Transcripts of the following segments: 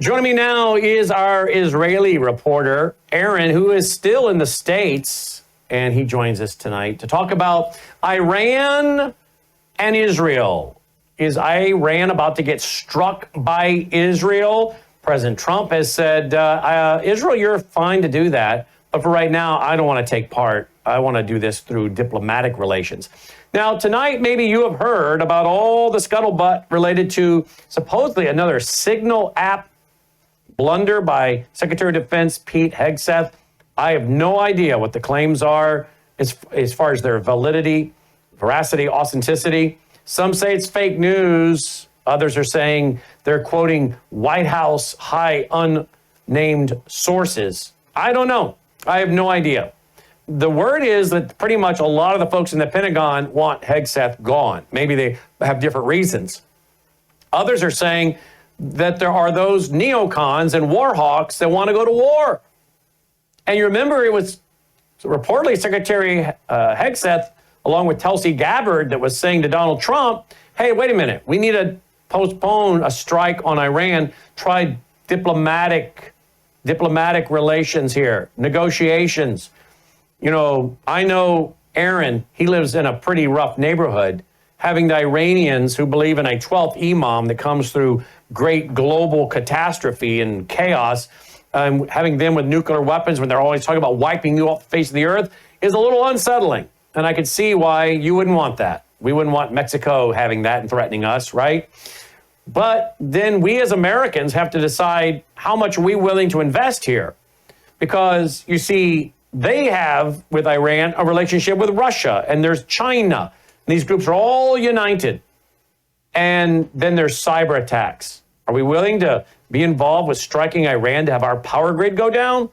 Joining me now is our Israeli reporter, Aaron, who is still in the States, and he joins us tonight to talk about Iran and Israel. Is Iran about to get struck by Israel? President Trump has said, Israel, you're fine to do that, but for right now, I don't want to take part. I want to do this through diplomatic relations. Now, tonight, maybe you have heard about all the scuttlebutt related to supposedly another Signal app blunder by Secretary of Defense Pete Hegseth. I have no idea what the claims are as far as their validity, veracity, authenticity. Some say it's fake news. Others are saying they're quoting White House high unnamed sources. I don't know. I have no idea. The word is that pretty much a lot of the folks in the Pentagon want Hegseth gone. Maybe they have different reasons. Others are saying that there are those neocons and war hawks that want to go to war. And you remember it was reportedly Secretary Hegseth, along with Tulsi Gabbard, that was saying to Donald Trump, hey, wait a minute, we need to postpone a strike on Iran, try diplomatic relations here, negotiations. You know, I know Aaron, he lives in a pretty rough neighborhood, having the Iranians who believe in a 12th imam that comes through great global catastrophe and chaos, having them with nuclear weapons when they're always talking about wiping you off the face of the earth is a little unsettling. And I could see why you wouldn't want that. We wouldn't want Mexico having that and threatening us, right? But then we as Americans have to decide how much are we willing to invest here. Because you see, they have, with Iran, a relationship with Russia, and there's China. And these groups are all united. And then there's cyber attacks. Are we willing to be involved with striking Iran to have our power grid go down?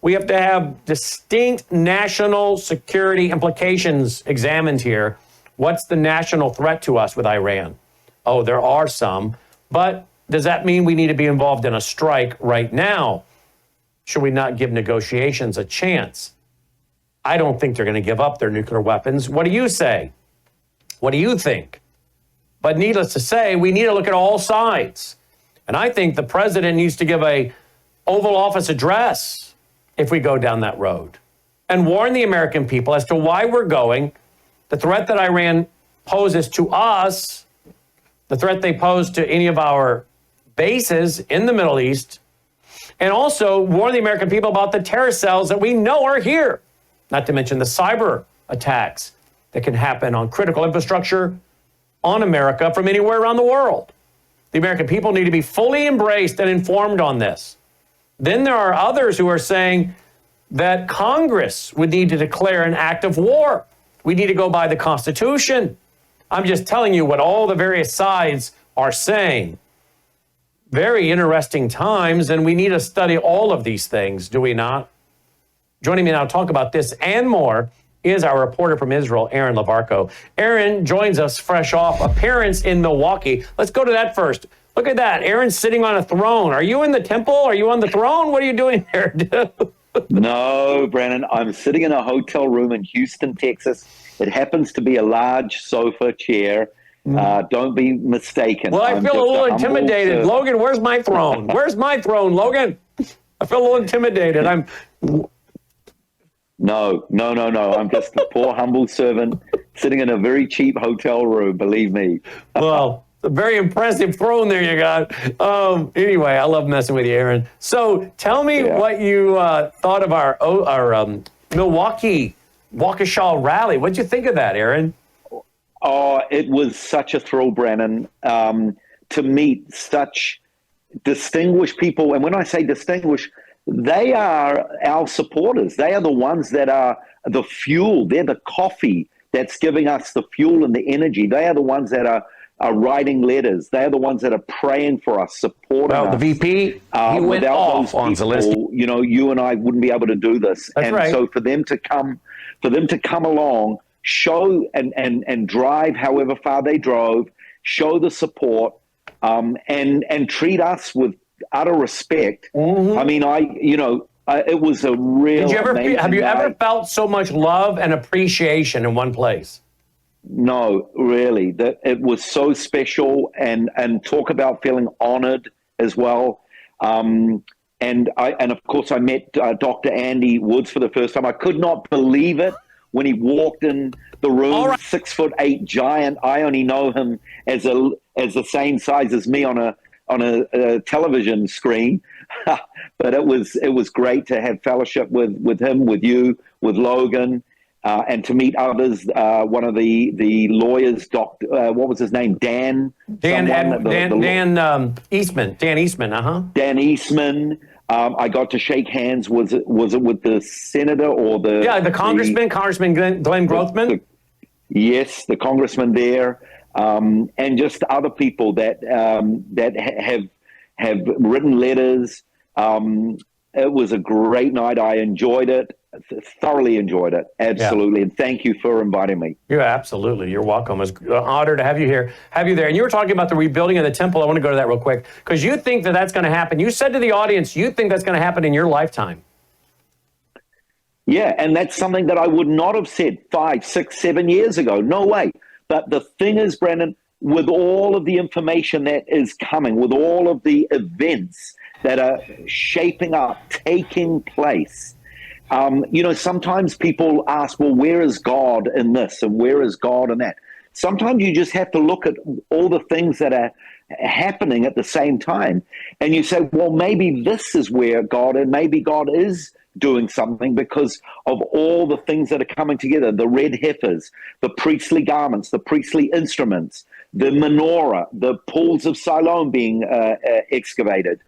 We have to have distinct national security implications examined here. What's the national threat to us with Iran? Oh, there are some. But does that mean we need to be involved in a strike right now? Should we not give negotiations a chance? I don't think they're going to give up their nuclear weapons. What do you say? What do you think? But needless to say, we need to look at all sides. And I think the president needs to give a Oval Office address if we go down that road and warn the American people as to why we're going, the threat that Iran poses to us, the threat they pose to any of our bases in the Middle East, and also warn the American people about the terror cells that we know are here, not to mention the cyber attacks that can happen on critical infrastructure on America from anywhere around the world. The American people need to be fully embraced and informed on this. Then there are others who are saying that Congress would need to declare an act of war. We need to go by the Constitution. I'm just telling you what all the various sides are saying. Very interesting times, and we need to study all of these things, do we not? Joining me now to talk about this and more is our reporter from Israel, Aaron Lavarco. Aaron joins us fresh off appearance in Milwaukee. Let's go to that first. Look at that. Aaron's sitting on a throne. Are you in the temple? Are you on the throne? What are you doing there? No, Brandon. I'm sitting in a hotel room in Houston, Texas. It happens to be a large sofa chair. Don't be mistaken. Well, I feel a little intimidated. Logan, where's my throne? Where's my throne, Logan? I feel a little intimidated. No. I'm just a poor, humble servant sitting in a very cheap hotel room, believe me. Well, a very impressive throne there you got. Anyway, I love messing with you, Aaron. So tell me what you thought of our Milwaukee Waukesha rally. What'd you think of that, Aaron? Oh, it was such a thrill, Brandon, to meet such distinguished people. And when I say distinguished, they are our supporters. They are the ones that are the fuel. They're the coffee that's giving us the fuel and the energy. They are the ones that are writing letters. They are the ones that are praying for us, supporting us. The VP, he went off on Zelensky. You know, you and I wouldn't be able to do this. That's right. So for them to come along, show and drive however far they drove, show the support, and treat us with utter respect. Mm-hmm. I mean, it was a real. Have you ever felt so much love and appreciation in one place? No, really. It was so special, and talk about feeling honored as well. And of course I met Dr. Andy Woods for the first time. I could not believe it when he walked in the room. All right. 6'8" giant. I only know him as the same size as me on a television screen. But it was great to have fellowship with him, with you, with Logan, and to meet others. One of the lawyers, what was his name? Dan Eastman. Dan Eastman. Dan Eastman. I got to shake hands. Was it with the senator or the congressman, Congressman Glenn Grothman? Yes, the congressman there, and just other people that have written letters. It was a great night. I enjoyed it, thoroughly enjoyed it, absolutely. Yeah. And thank you for inviting me. Yeah, absolutely. You're welcome. It's an honor to have you there. And you were talking about the rebuilding of the temple. I want to go to that real quick because you think that that's going to happen. You said to the audience, you think that's going to happen in your lifetime. Yeah, and that's something that I would not have said 5, 6, 7 years ago. No way. But the thing is, Brendan, with all of the information that is coming, with all of the events that are shaping up, taking place, sometimes people ask, well, where is God in this and where is God in that? Sometimes you just have to look at all the things that are happening at the same time. And you say, well, maybe this is where God, and maybe God is doing something because of all the things that are coming together, the red heifers, the priestly garments, the priestly instruments, the menorah, the pools of Siloam being excavated.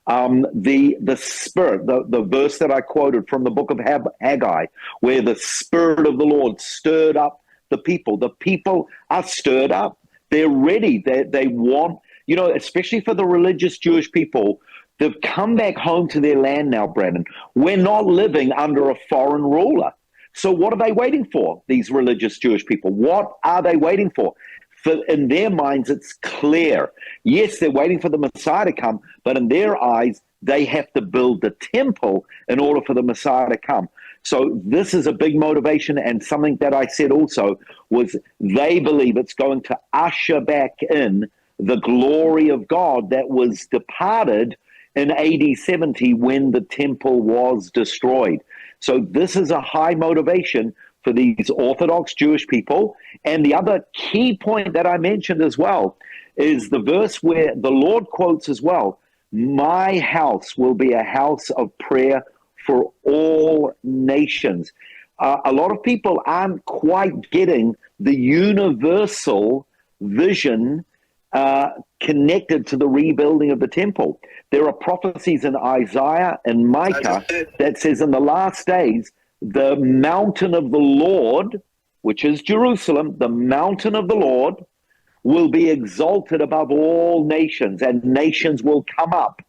The Spirit, the verse that I quoted from the book of Haggai, where the Spirit of the Lord stirred up the people. The people are stirred up. They're ready. They want, especially for the religious Jewish people, they've come back home to their land now, Brandon. We're not living under a foreign ruler. So what are they waiting for, these religious Jewish people? What are they waiting for? In their minds, it's clear. Yes, they're waiting for the Messiah to come, but in their eyes, they have to build the temple in order for the Messiah to come. So this is a big motivation, and something that I said also was they believe it's going to usher back in the glory of God that was departed in AD 70 when the temple was destroyed. So this is a high motivation for these Orthodox Jewish people. And the other key point that I mentioned as well is the verse where the Lord quotes as well, my house will be a house of prayer for all nations. A lot of people aren't quite getting the universal vision connected to the rebuilding of the temple. There are prophecies in Isaiah and Micah that says in the last days, the mountain of the Lord, which is Jerusalem, the mountain of the Lord will be exalted above all nations, and nations will come up.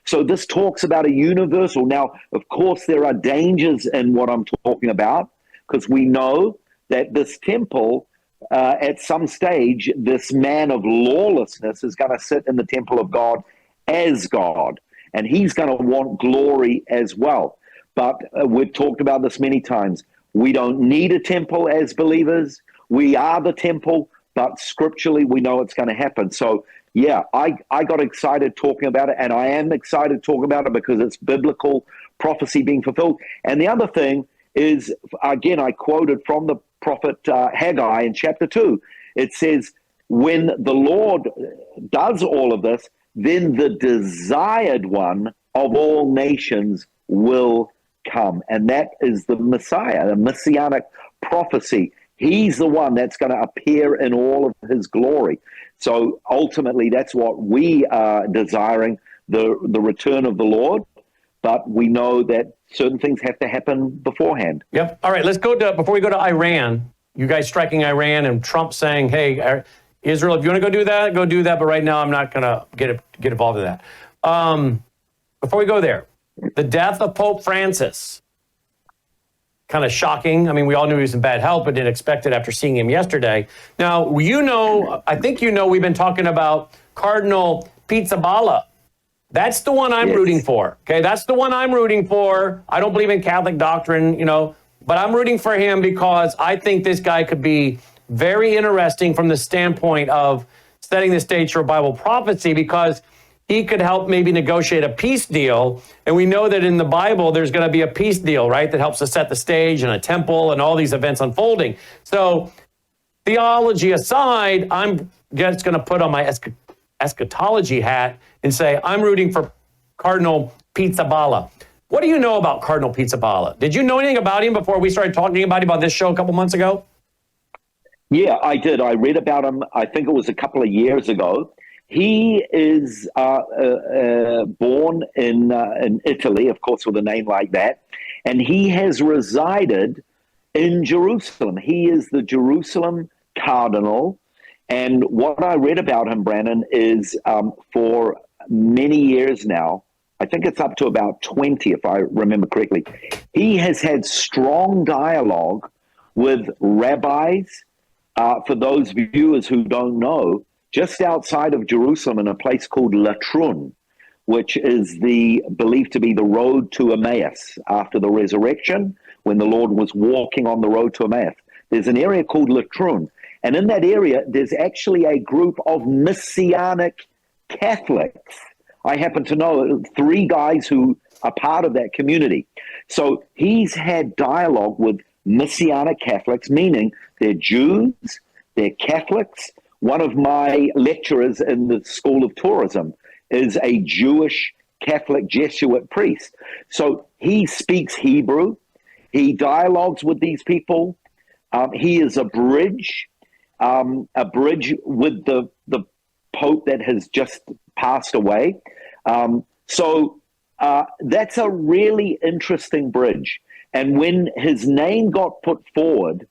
So this talks about a universal. Now, of course, there are dangers in what I'm talking about, because we know that this temple, at some stage, this man of lawlessness is going to sit in the temple of God as God, and he's going to want glory as well. But we've talked about this many times. We don't need a temple as believers. We are the temple, but scripturally we know it's going to happen. So, yeah, I got excited talking about it, and I am excited talking about it because it's biblical prophecy being fulfilled. And the other thing is, again, I quoted from the prophet Haggai in chapter 2. It says, when the Lord does all of this, then the desired one of all nations will come. And that is the Messiah, the messianic prophecy. He's the one that's going to appear in all of his glory. So ultimately, that's what we are desiring, the return of the Lord. But we know that certain things have to happen beforehand. Yep. All right, let's go to, before we go to Iran, you guys striking Iran and Trump saying, hey, Israel, if you want to go do that. But right now, I'm not going to get involved in that. Before we go there, the death of Pope Francis, kind of shocking. I mean, we all knew he was in bad health, but didn't expect it after seeing him yesterday. Now, I think we've been talking about Cardinal Pizzaballa. That's the one I'm rooting for. Okay, that's the one I'm rooting for. I don't believe in Catholic doctrine, but I'm rooting for him because I think this guy could be very interesting from the standpoint of setting the stage for Bible prophecy, because he could help maybe negotiate a peace deal. And we know that in the Bible, there's going to be a peace deal, right? That helps to set the stage and a temple and all these events unfolding. So theology aside, I'm just going to put on my eschatology hat and say, I'm rooting for Cardinal Pizzaballa. What do you know about Cardinal Pizzaballa? Did you know anything about him before we started talking about him on this show a couple months ago? Yeah, I did. I read about him, I think it was a couple of years ago. He is born in Italy, of course, with a name like that, and he has resided in Jerusalem. He is the Jerusalem cardinal, and what I read about him, Brandon, is for many years now, I think it's up to about 20, if I remember correctly, he has had strong dialogue with rabbis. For those viewers who don't know, just outside of Jerusalem in a place called Latrun, which is believed to be the road to Emmaus after the resurrection, when the Lord was walking on the road to Emmaus. There's an area called Latrun. And in that area, there's actually a group of Messianic Catholics. I happen to know 3 guys who are part of that community. So he's had dialogue with Messianic Catholics, meaning they're Jews, they're Catholics. One of my lecturers in the School of Tourism is a Jewish Catholic Jesuit priest. So he speaks Hebrew. He dialogues with these people. He is a bridge with the Pope that has just passed away. So that's a really interesting bridge. And when his name got put forward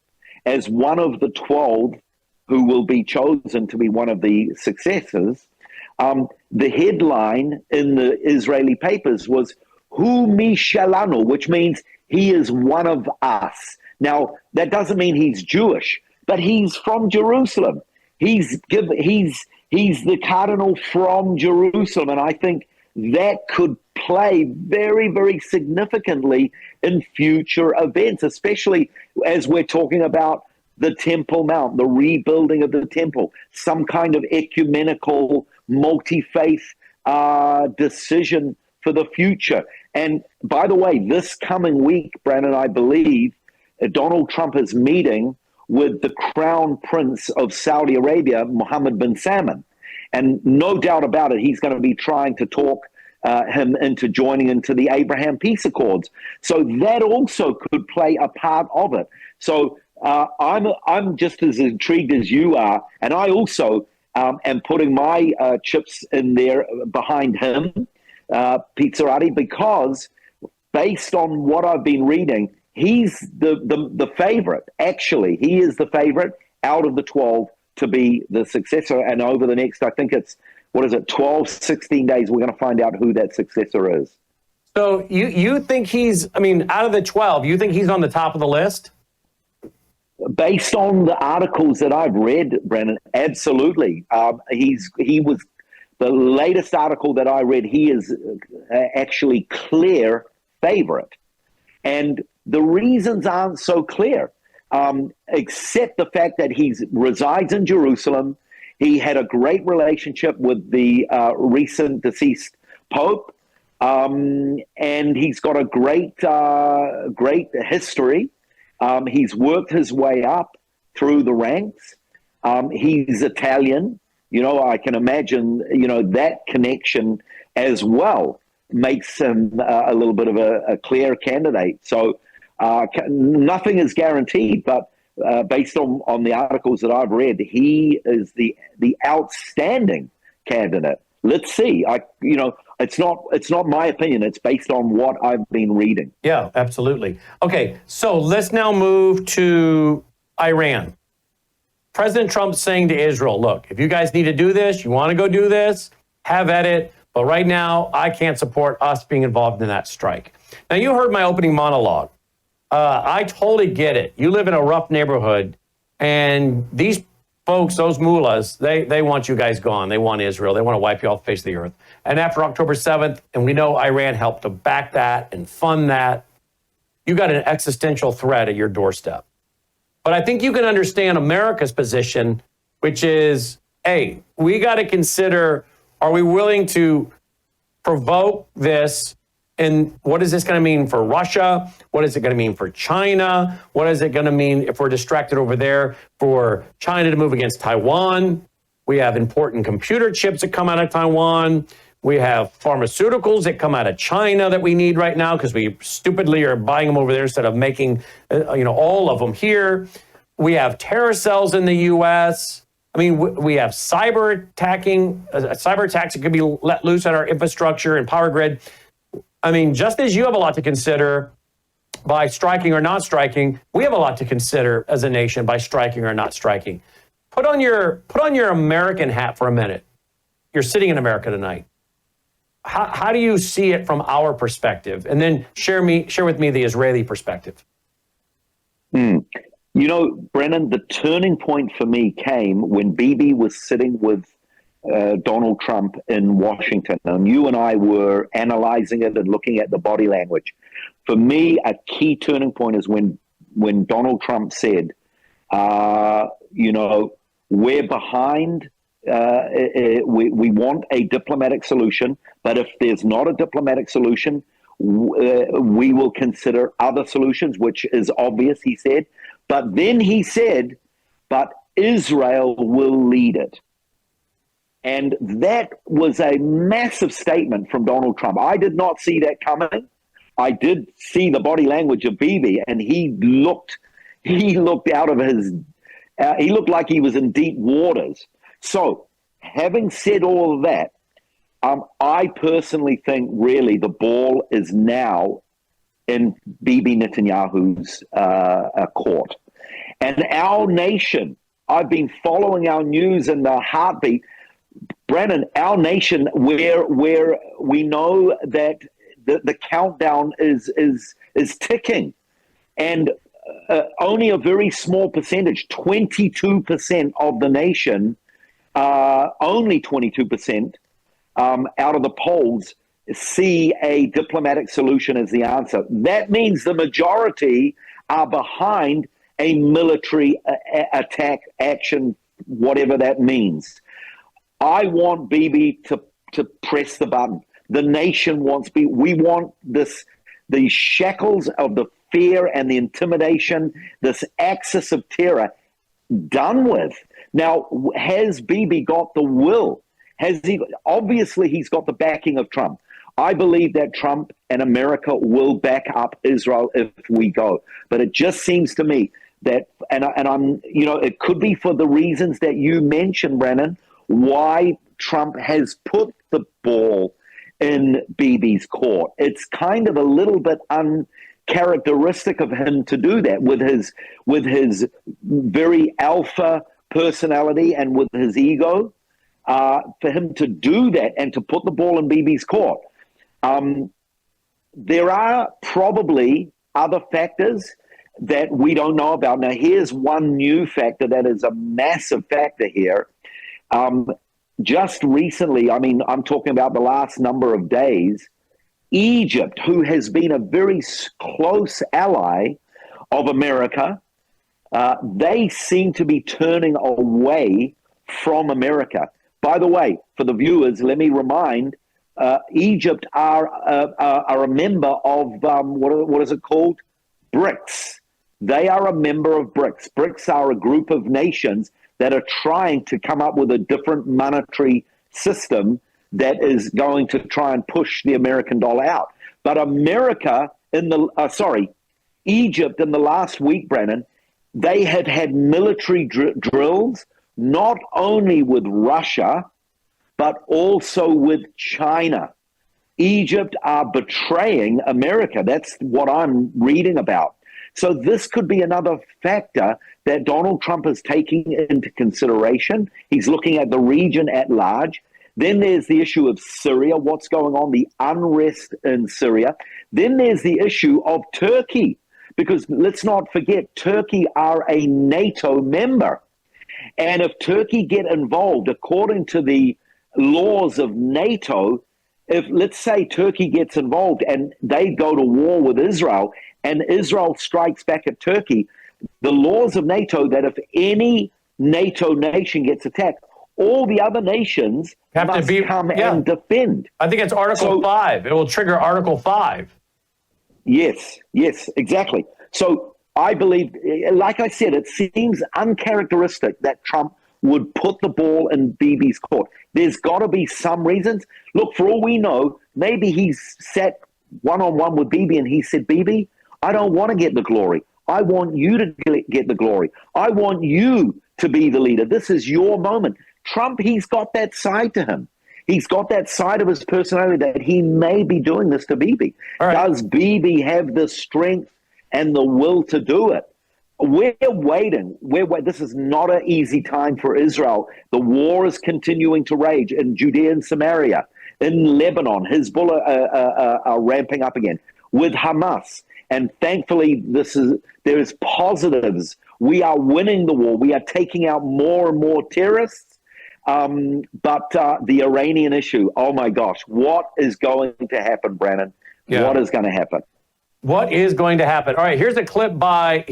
as one of the 12 who will be chosen to be one of the successors, the headline in the Israeli papers was "Hu mi shalanu," which means he is one of us. Now, that doesn't mean he's Jewish, but he's from Jerusalem. He's the cardinal from Jerusalem, and I think that could play very, very significantly in future events, especially as we're talking about the Temple Mount, the rebuilding of the temple, some kind of ecumenical, multi-faith decision for the future. And by the way, this coming week, Brandon, I believe Donald Trump is meeting with the Crown Prince of Saudi Arabia, Mohammed bin Salman. And no doubt about it, he's going to be trying to talk him into joining into the Abraham Peace Accords. So that also could play a part of it. So I'm just as intrigued as you are, and I also am putting my chips in there behind him, Pizzarati, because based on what I've been reading, he's the favorite. Actually, he is the favorite out of the 12 to be the successor. And over the next, I think it's, 12, 16 days, we're going to find out who that successor is. So you think he's, out of the 12, you think he's on the top of the list? Based on the articles that I've read, Brennan, absolutely. He was the latest article that I read. He is actually clear favorite, and the reasons aren't so clear, except the fact that he resides in Jerusalem. He had a great relationship with the recent deceased Pope, and he's got a great history. He's worked his way up through the ranks. He's Italian. I can imagine, that connection as well makes him a little bit of a clear candidate. So nothing is guaranteed, but based on the articles that I've read, he is the outstanding candidate. Let's see. It's not my opinion. It's based on what I've been reading. Yeah, absolutely. Okay, so let's now move to Iran. President Trump's saying to Israel, look, if you guys need to do this, you want to go do this, have at it. But right now, I can't support us being involved in that strike. Now, you heard my opening monologue. I totally get it. You live in a rough neighborhood, and these folks, those mullahs, they want you guys gone. They want Israel. They want to wipe you off the face of the earth. And after October 7th, and we know Iran helped to back that and fund that, you got an existential threat at your doorstep. But I think you can understand America's position, which is, hey, we got to consider Are we willing to provoke this? And what is this going to mean for Russia? What is it going to mean for China? What is it going to mean if we're distracted over there for China to move against Taiwan? We have important computer chips that come out of Taiwan. We have pharmaceuticals that come out of China that we need right now because we stupidly are buying them over there instead of making, all of them here. We have terror cells in the U.S. I mean, we have cyber attacks that could be let loose on our infrastructure and power grid. I mean, just as you have a lot to consider by striking or not striking, we have a lot to consider as a nation by striking or not striking. Put on your American hat for a minute. You're sitting in America tonight. How do you see it from our perspective? And then share with me the Israeli perspective. Brennan, the turning point for me came when Bibi was sitting with Donald Trump in Washington, and you and I were analyzing it and looking at the body language. For me, a key turning point is when Donald Trump said, we're behind. We want a diplomatic solution, but if there's not a diplomatic solution, we will consider other solutions, which is obvious, he said. But then he said, but Israel will lead it. And that was a massive statement from Donald Trump. I did not see that coming. I did see the body language of Bibi, and he looked out of his, he looked like he was in deep waters. So having said all of that, I personally think really the ball is now in Bibi Netanyahu's court. And our nation, I've been following our news in the heartbeat. Brennan, our nation, where we know that the countdown is ticking, and only a very small percentage, 22% of the nation, only 22% out of the polls see a diplomatic solution as the answer. That means the majority are behind a military attack action, whatever that means. I want Bibi to press the button. The nation wants Bibi. We want these shackles of the fear and the intimidation, this axis of terror done with. Now, has Bibi got the will? Obviously, he's got the backing of Trump. I believe that Trump and America will back up Israel if we go. But it just seems to me that, and I'm, it could be for the reasons that you mentioned, Brennan, why Trump has put the ball in Bibi's court. It's kind of a little bit uncharacteristic of him to do that with his very alpha personality and with his ego, for him to do that and to put the ball in Bibi's court. There are probably other factors that we don't know about. Now, here's one new factor that is a massive factor here. Just recently, I'm talking about the last number of days, Egypt, who has been a very close ally of America, they seem to be turning away from America. By the way, for the viewers, let me remind, Egypt are a member of, what is it called? BRICS. They are a member of BRICS. BRICS are a group of nations that are trying to come up with a different monetary system that is going to try and push the American dollar out. But Egypt in the last week, Brennan, they had military drills, not only with Russia, but also with China. Egypt are betraying America. That's what I'm reading about. So this could be another factor that Donald Trump is taking into consideration. He's looking at the region at large. Then there's the issue of Syria, what's going on, the unrest in Syria. Then there's the issue of Turkey, because let's not forget, Turkey are a NATO member. And if Turkey get involved, according to the laws of NATO, if, let's say, Turkey gets involved and they go to war with Israel and Israel strikes back at Turkey, the laws of NATO that if any NATO nation gets attacked, all the other nations Have to must be- come yeah. and defend. I think it's Article 5. It will trigger Article 5. Yes, exactly. So I believe, like I said, it seems uncharacteristic that Trump would put the ball in Bibi's court. There's got to be some reasons. Look, for all we know, maybe he's sat one-on-one with Bibi and he said, Bibi, I don't want to get the glory. I want you to get the glory. I want you to be the leader. This is your moment. Trump, he's got that side to him. He's got that side of his personality that he may be doing this to Bibi. Right. Does Bibi have the strength and the will to do it? We're waiting. This is not an easy time for Israel. The war is continuing to rage in Judea and Samaria, in Lebanon. Hezbollah are ramping up again with Hamas. And thankfully, there is positives. We are winning the war. We are taking out more and more terrorists. But the Iranian issue, oh my gosh, what is going to happen, Brandon? Yeah. What is going to happen? What is going to happen? All right, here's a clip by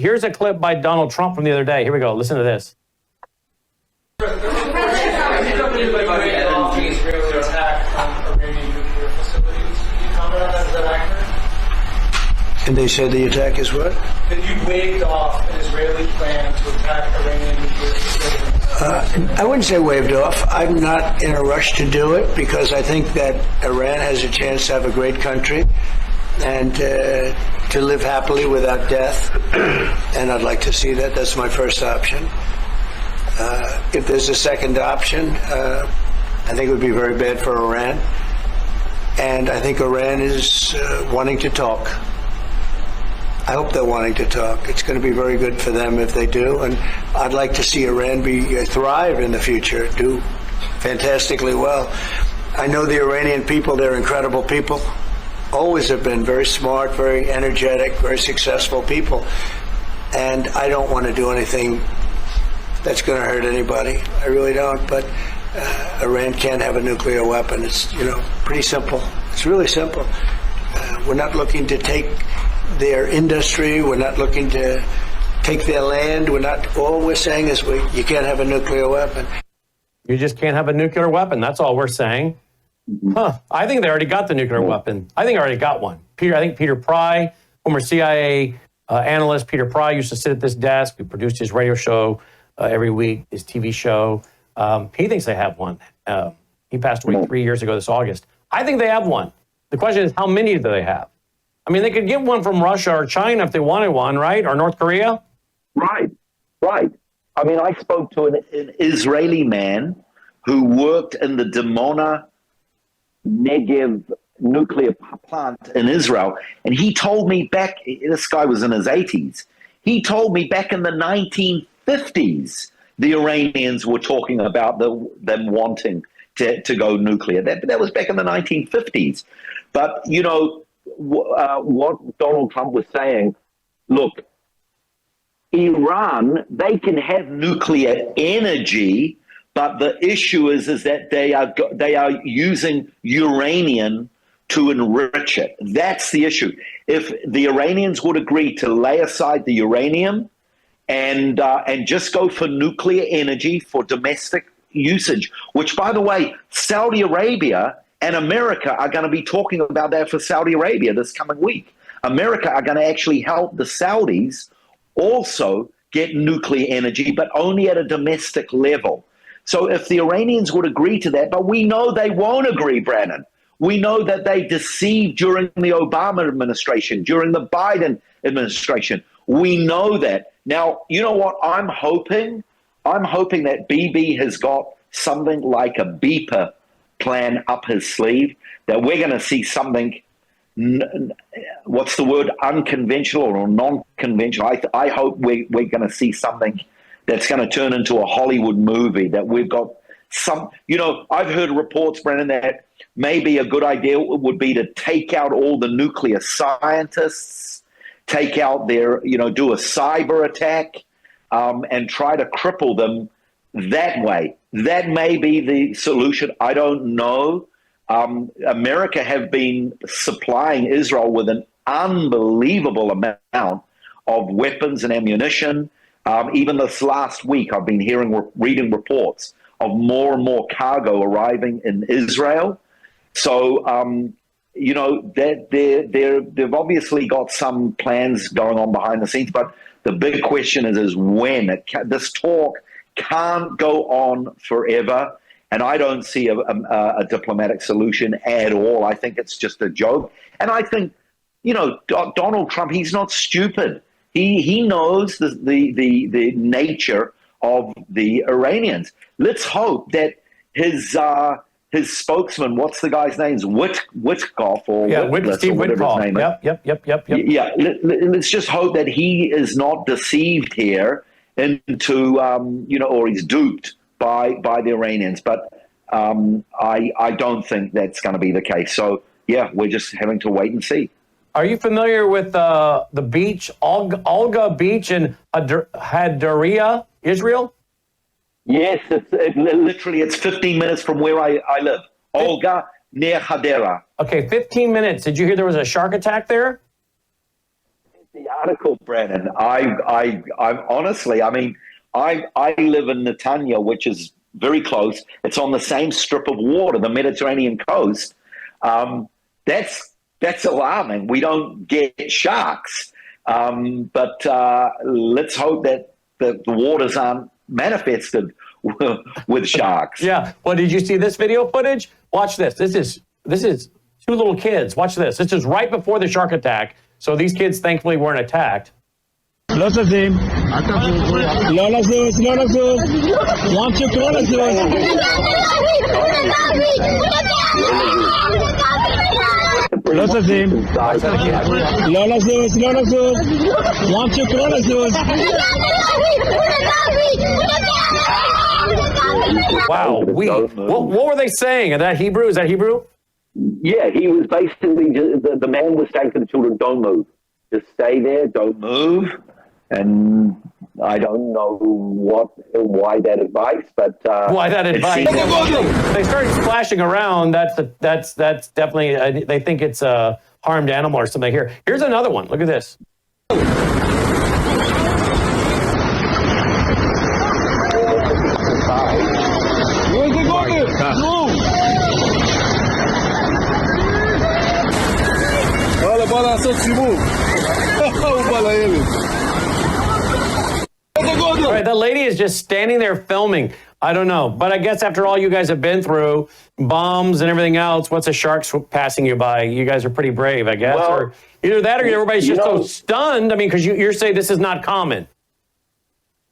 Donald Trump from the other day. Here we go. Listen to this. And they said the attack is what? That you waved off an Israeli plan to attack Iranian nuclear facilities. I wouldn't say waved off. I'm not in a rush to do it because I think that Iran has a chance to have a great country and to live happily without death. And I'd like to see that. That's my first option. If there's a second option, I think it would be very bad for Iran. And I think Iran is wanting to talk. I hope they're wanting to talk. It's going to be very good for them if they do. And I'd like to see Iran thrive in the future, do fantastically well. I know the Iranian people, they're incredible people. Always have been very smart, very energetic, very successful people. And I don't want to do anything that's going to hurt anybody. I really don't. But Iran can't have a nuclear weapon. It's, pretty simple. It's really simple. We're not looking to take their industry. We're not looking to take their land. All we're saying is you can't have a nuclear weapon. You just can't have a nuclear weapon. That's all we're saying. I think they already got the nuclear weapon. I think I already got one. I think Peter Pry, former CIA analyst Peter Pry, used to sit at this desk. We produced his radio show every week, his TV show. He thinks they have one. He passed away 3 years ago this August. I think they have one. The question is, how many do they have? I mean, they could get one from Russia or China if they wanted one, right? Or North Korea? Right. I mean, I spoke to an Israeli man who worked in the Dimona Negev nuclear plant in Israel, and he told me this guy was in his 80s, he told me back in the 1950s, the Iranians were talking about them wanting to go nuclear. That was back in the 1950s. But, what Donald Trump was saying, look, Iran, they can have nuclear energy, but the issue is that they are using uranium to enrich it. That's the issue. If the Iranians would agree to lay aside the uranium and just go for nuclear energy for domestic usage, which, by the way, Saudi Arabia and America are going to be talking about that for Saudi Arabia this coming week. America are going to actually help the Saudis also get nuclear energy, but only at a domestic level. So if the Iranians would agree to that, but we know they won't agree, Brandon. We know that they deceived during the Obama administration, during the Biden administration. We know that. Now, you know what I'm hoping? I'm hoping that Bibi has got something like a beeper plan up his sleeve, that we're going to see something, what's the word, unconventional or non-conventional. I hope we're going to see something that's going to turn into a Hollywood movie, that we've got some, I've heard reports, Brennan, that maybe a good idea would be to take out all the nuclear scientists, take out their, do a cyber attack, and try to cripple them that way. That may be the solution. I don't know. America have been supplying Israel with an unbelievable amount of weapons and ammunition. Even this last week, I've been reading reports of more and more cargo arriving in Israel. So, they've obviously got some plans going on behind the scenes, but the big question is when. This talk can't go on forever, and I don't see a diplomatic solution at all. I think it's just a joke. And I think, Donald Trump, he's not stupid. He knows the nature of the Iranians. Let's hope that his spokesman, what's the guy's name? Witkoff or Steve Witkoff. Yep. Yeah, let's just hope that he is not deceived here into, or he's duped by the Iranians. But I don't think that's going to be the case. So, yeah, we're just having to wait and see. Are you familiar with the beach, Olga Beach in Hadariya, Israel? Yes, it's 15 minutes from where I live. Olga, near Hadera. Okay, 15 minutes. Did you hear there was a shark attack there? The article, Brandon. I honestly, I live in Netanya, which is very close. It's on the same strip of water, the Mediterranean coast. That's alarming. We don't get sharks, but let's hope that the waters aren't manifested with sharks. Yeah. Well, did you see this video footage? Watch this. This is two little kids. Watch this. This is right before the shark attack. So these kids thankfully weren't attacked. Wow. What were they saying? Is that Hebrew? Yeah, he was basically, the man was saying to the children, don't move. Just stay there, don't move. And I don't know why that advice, but... why that advice? They started splashing around. That's definitely, they think it's a harmed animal or something here. Here's another one. Look at this. All right, that lady is just standing there filming. I don't know. But I guess after all you guys have been through, bombs and everything else, what's a shark passing you by? You guys are pretty brave, I guess. Well, or either that or everybody's just so stunned. I mean, because you're saying this is not common.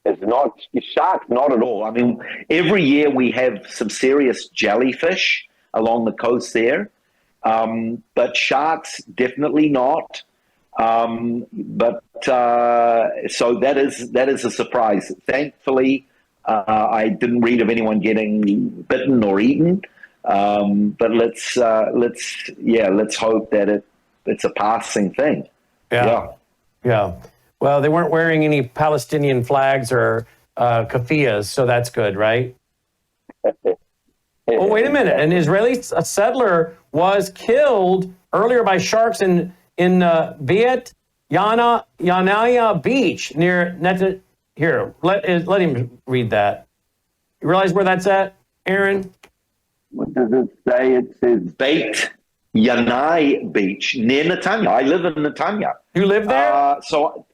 It's not sharks, not at all. I mean, every year we have some serious jellyfish along the coast there. But sharks, definitely not. So that is a surprise. Thankfully, I didn't read of anyone getting bitten or eaten. But let's hope that it's a passing thing. Yeah. Well, they weren't wearing any Palestinian flags or keffiyehs, so that's good, right? Oh, wait a minute. An Israeli settler was killed earlier by sharks in Yanaya Beach near Neta. Here, let him read that. You realize where that's at, Aaron? What does it say? It says Beit Yanai Beach near Netanya. I live in Netanya. You live there? So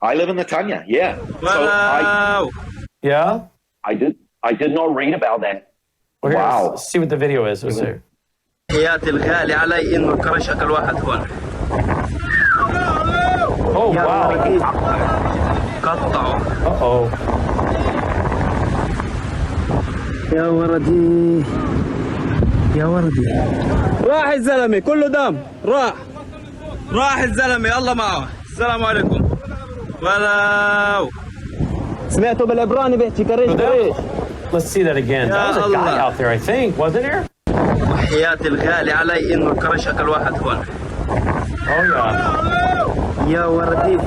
I live in Netanya. Yeah. Wow. Yeah. I did not read about that. Well, here, wow. Let's see what the video is. Let's see. حياتي الغالي علي انه القرش اكل واحد هون. Oh wow. قطعوا. Uh-oh. يا وردي راح الزلمه كله دم راح الزلمه الله معه السلام عليكم ولو سمعتوا بالعبراني بيحكي كريش. Let's see that again. That was a guy out there, I think, wasn't there? وحياتي الغالي علي انه القرش اكل واحد هون. Oh yeah. يا وردي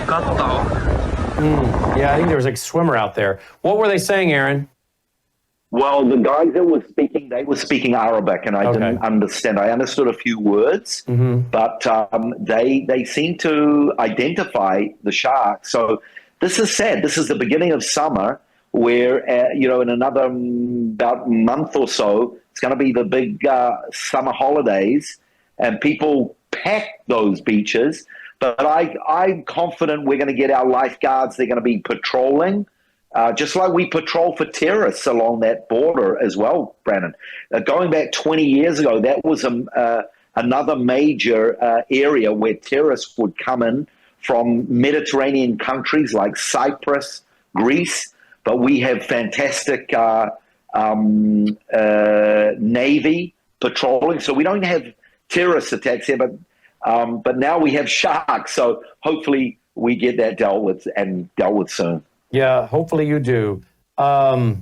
قطعوا. Yeah, I think there was a swimmer out there. What were they saying, Aaron? Well, the guys that were speaking, they were speaking Arabic, and I didn't understand. I understood a few words, but they seemed to identify the shark. So this is sad. This is the beginning of summer. where, in another about month or so, it's going to be the big summer holidays, and people pack those beaches. But I'm confident we're going to get our lifeguards. They're going to be patrolling, just like we patrol for terrorists along that border as well, Brandon. Going back 20 years ago, that was another major area where terrorists would come in from Mediterranean countries like Cyprus, Greece. But we have fantastic Navy patrolling, so we don't have terrorist attacks here, but now we have sharks, so hopefully we get that dealt with soon. Yeah, hopefully you do. Wow,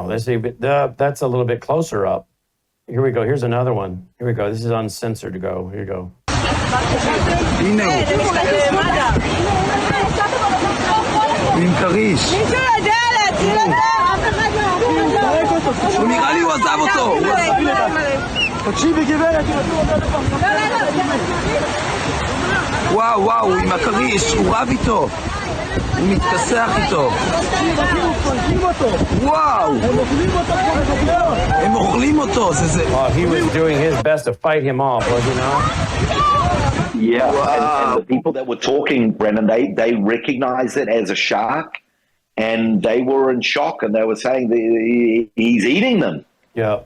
that's a little bit closer up. Here we go. Here's another one. Here we go. This is uncensored to go. Here you go. עם כריש. מישהו יודע להציל אותה? הוא נראה לי הוא עזב אותו. תקשיבי גברת. וואו, עם הכריש, הוא רב איתו. הוא מתכסח איתו. וואו. הם אוכלים אותו. He was doing his best to fight him off, was he not? Yeah, and the people that were talking, Brennan, they recognized it as a shark, and they were in shock, and they were saying that he's eating them. Yeah.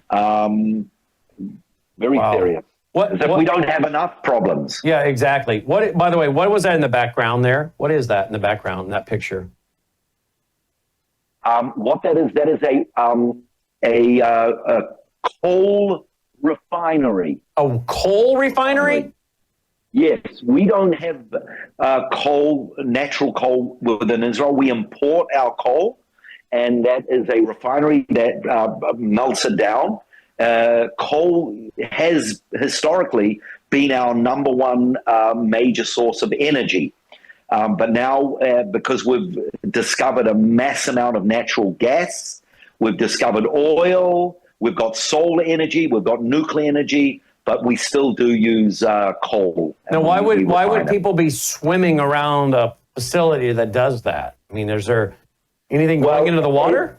Very serious. As if we don't have enough problems. Yeah, exactly. By the way, what was that in the background there? What is that in the background in that picture? What that is a coal refinery. A coal refinery? Yes, we don't have natural coal within Israel. We import our coal, and that is a refinery that melts it down. Coal has historically been our number one major source of energy. But now, because we've discovered a mass amount of natural gas, we've discovered oil, we've got solar energy, we've got nuclear energy, but we still do use coal. Now, why would people be swimming around a facility that does that? I mean, is there anything going into the water?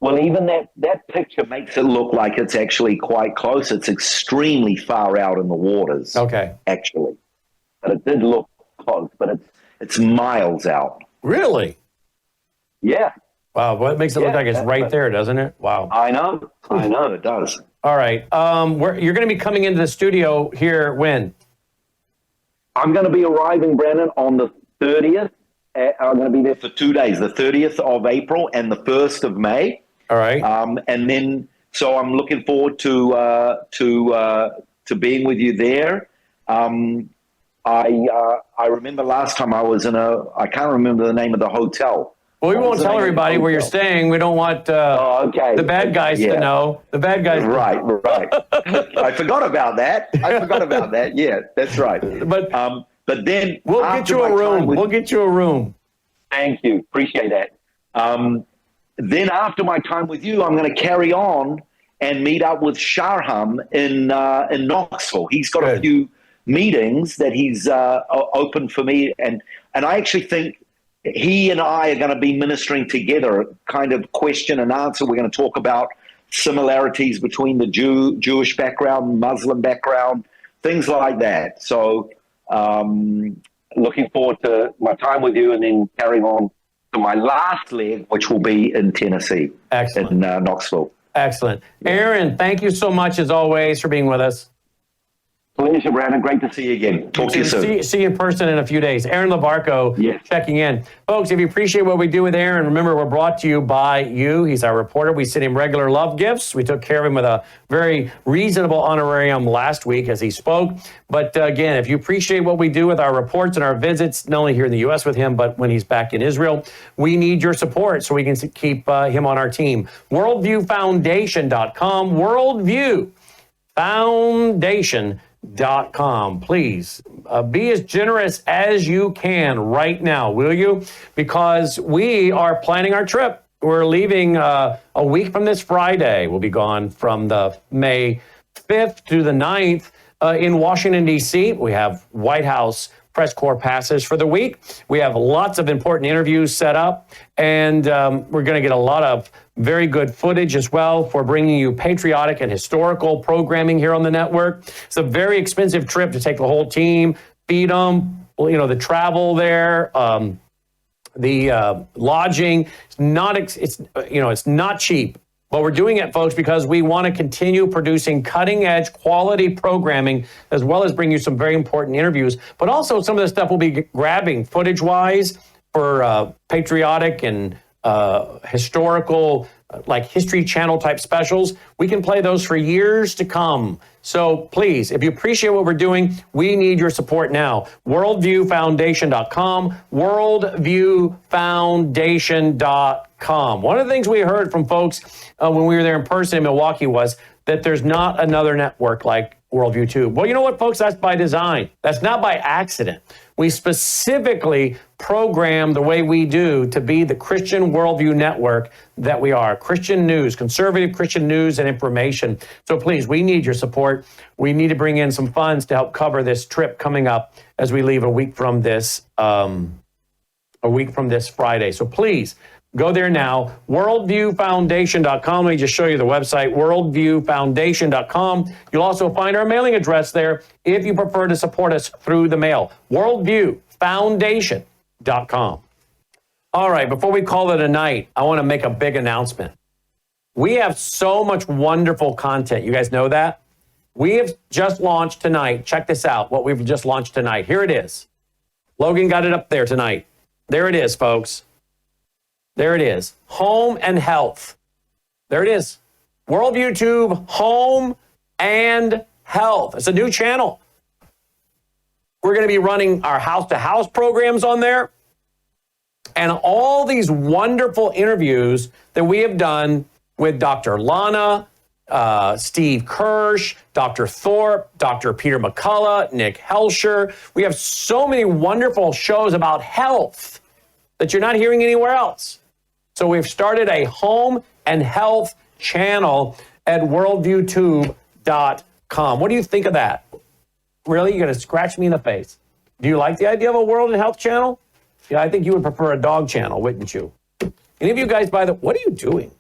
Well, even that picture makes it look like it's actually quite close. It's extremely far out in the waters. Okay. Actually. But it did look close, but it's miles out. Really? Yeah. Wow, well, it makes it look like it's right there, doesn't it? Wow. I know, it does. All right. You're going to be coming into the studio here when? I'm going to be arriving, Brandon, on the 30th. I'm going to be there for 2 days, the 30th of April and the 1st of May. All right. And then, so I'm looking forward to being with you there. I remember last time I was I can't remember the name of the hotel. Well, we won't tell everybody where you're staying. We don't want the bad guys to know. The bad guys. Right. I forgot about that. Yeah, that's right. But then we'll get you a room. We'll get you a room. Thank you. Appreciate that. Then after my time with you, I'm going to carry on and meet up with Sharham in Knoxville. He's got a few meetings that he's open for me, and I actually think he and I are going to be ministering together, kind of question and answer. We're going to talk about similarities between the Jewish background, Muslim background, things like that. So looking forward to my time with you and then carrying on to my last leg, which will be in Tennessee. Excellent. In Knoxville. Excellent. Aaron, thank you so much, as always, for being with us. Pleasure, Brandon. Great to see you again. Talk to you soon. See you in person in a few days. Aaron LaBarco checking in. Folks, if you appreciate what we do with Aaron, remember we're brought to you by you. He's our reporter. We send him regular love gifts. We took care of him with a very reasonable honorarium last week as he spoke. But again, if you appreciate what we do with our reports and our visits, not only here in the U.S. with him, but when he's back in Israel, we need your support so we can keep him on our team. WorldviewFoundation.com. Worldview Foundation.com. Please be as generous as you can right now, will you? Because we are planning our trip. We're leaving a week from this Friday. We'll be gone from the May 5th to the 9th in Washington, D.C. We have White House press corps passes for the week. We have lots of important interviews set up, and we're going to get a lot of very good footage as well for bringing you patriotic and historical programming here on the network. It's a very expensive trip to take the whole team, feed them, the travel there, the lodging. It's not cheap. But we're doing it, folks, because we want to continue producing cutting-edge quality programming, as well as bring you some very important interviews. But also some of the stuff we'll be grabbing footage-wise for patriotic and historical, like History Channel type specials. We can play those for years to come. So please, if you appreciate what we're doing, we need your support now. Worldviewfoundation.com, worldviewfoundation.com. One of the things we heard from folks when we were there in person in Milwaukee was that there's not another network like Worldview Tube. Well, you know what, folks? That's by design. That's not by accident. We specifically program the way we do to be the Christian worldview network that we are. Christian news, conservative Christian news and information. So please, we need your support. We need to bring in some funds to help cover this trip coming up as we leave a week from this Friday. So please, go there now, worldviewfoundation.com. Let me just show you the website, worldviewfoundation.com. You'll also find our mailing address there if you prefer to support us through the mail, worldviewfoundation.com. All right, before we call it a night, I want to make a big announcement. We have so much wonderful content. You guys know that? We have just launched tonight. Check this out, what we've just launched tonight. Here it is. Logan got it up there tonight. There it is, folks. There it is. Home and health. There it is. Worldview Tube, home and health. It's a new channel. We're going to be running our house-to-house programs on there. And all these wonderful interviews that we have done with Dr. Lana, Steve Kirsch, Dr. Thorpe, Dr. Peter McCullough, Nick Helsher. We have so many wonderful shows about health that you're not hearing anywhere else. So we've started a home and health channel at worldviewtube.com. What do you think of that? Really? You're going to scratch me in the face. Do you like the idea of a world and health channel? Yeah, I think you would prefer a dog channel, wouldn't you? Any of you guys, what are you doing?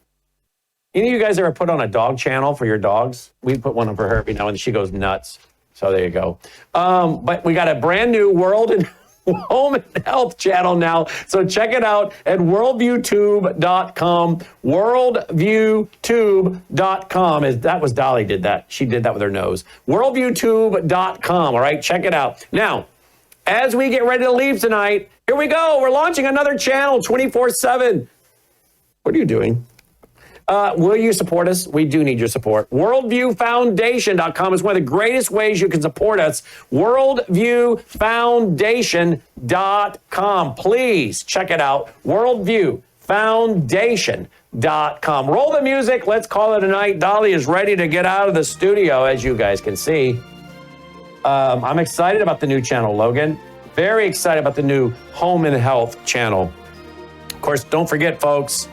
Any of you guys ever put on a dog channel for your dogs? We put one on for her every now and then. She goes nuts. So there you go. But we got a brand new world and home and health channel now. So check it out at worldviewtube.com. Worldviewtube.com. That was Dolly did that. She did that with her nose. Worldviewtube.com. All right, check it out. Now, as we get ready to leave tonight, here we go. We're launching another channel 24/7. What are you doing? Will you support us? We do need your support. Worldviewfoundation.com is one of the greatest ways you can support us. Worldviewfoundation.com. Please check it out. Worldviewfoundation.com. Roll the music. Let's call it a night. Dolly is ready to get out of the studio, as you guys can see. I'm excited about the new channel, Logan. Very excited about the new home and health channel. Of course, don't forget, folks,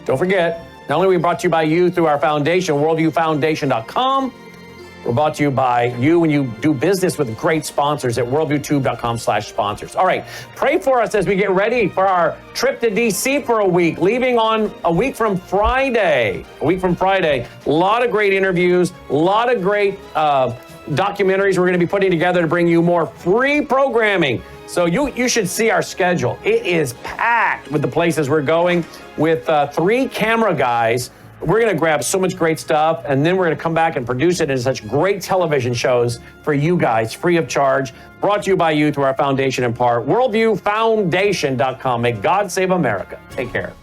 don't forget, not only are we brought to you by you through our foundation, worldviewfoundation.com, we're brought to you by you when you do business with great sponsors at worldviewtube.com/sponsors. All right, pray for us as we get ready for our trip to D.C. for a week, leaving on a week from Friday. A lot of great interviews, a lot of great documentaries we're going to be putting together to bring you more free programming. So you should see our schedule. It is packed with the places we're going with 3 camera guys. We're going to grab so much great stuff, and then we're going to come back and produce it into such great television shows for you guys, free of charge, brought to you by you through our foundation in part, worldviewfoundation.com. May God save America. Take care.